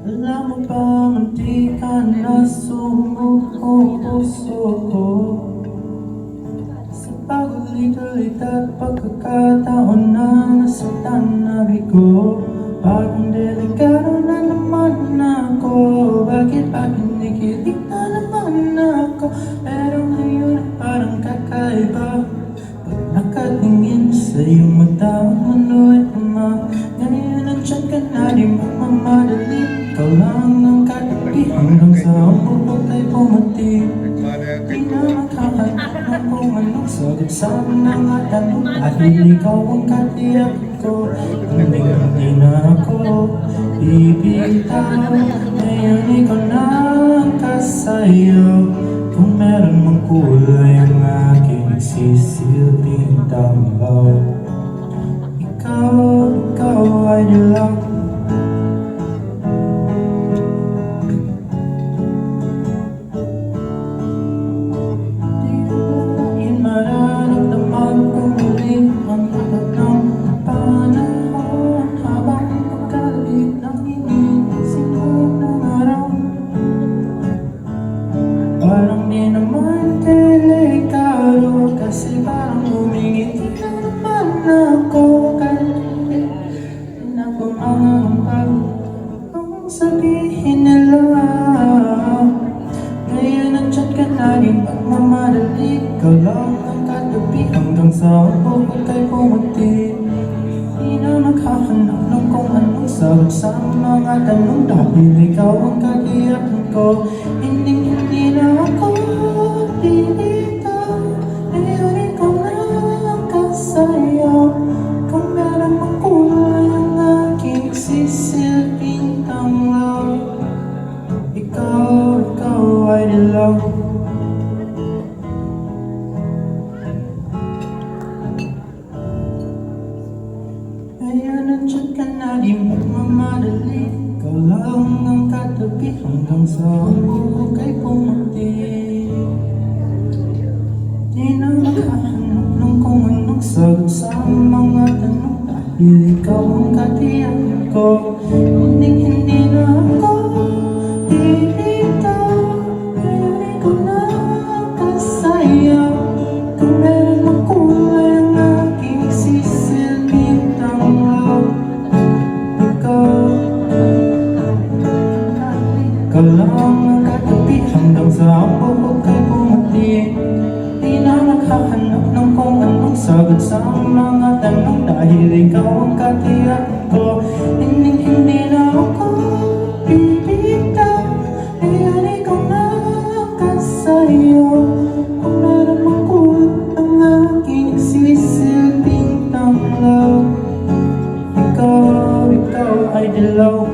Alam mo bang hindi ka na sumuko puso ko? Sa pagulit-ulit at pagkakataon na nasaktan na bigo, parang delikado na naman ako. Bakit kinikilig na naman ako? Pero ngayon ay parang kakaiba. Pag nakatingin sa iyong mata, mano'y ama. Ngayon nandiyan ka na, di magmamadali. Ikaw lang ang katabi hanggang sa ang bubog ay pumati. Di na makakahanap ng kung anong sagot sa mga tanong, dahil ikaw ang katiyak ko. Hindi na ako bibitaw. Ngayon ikaw na ang kasayaw. Kung meron mang kulay ang aking nagsisilbing tambaw. Ikaw ay dilaw. Di na mararamdaman kung muling ang lahat ng panahon, habang pagkalit ng inisilog ng araw. Parang di naman delikado, kasi parang humingiti na naman ako. Kahit pinapamangambag ang sabihin nila. Ngayon nandiyan ka na, di magmamadali. Ikaw lang ang katabi hanggang sa bubog ay pumati. Di na maghahanap ng kung anong sagot sa mga tanong, dahil ikaw ang katiyakan ko. Hindi na ako bibitaw. Ngayon ikaw na ang kasayaw. Kung meron mang kulay ang aking sisilbing tanglaw. Ikaw ay dilaw. Ngayon nandiyan ka na, di magmamadali. Ikaw lang ang katabi hanggang sa bubog ay pumati. Di na makahanap ng kung anong sagot sa mga tanong, dahil ikaw ang katiyakan ko. Hindi na ako bibitaw. Ngayon ikaw na ang kasayaw. Kung meron mang kulay ang aking sisilbing tanglaw. Ikaw lang ang katabi hanggang sa bubog ay pumati. Di na maghahanap ng kung anong sagot sa mga tanong, dahil ikaw ang katiyakan ko. Hindi na ako bibitaw. Ngayon ikaw na ang kasayaw. Kung meron mang kulay ang aking nagsisilbing tanglaw. Ikaw ay dilaw.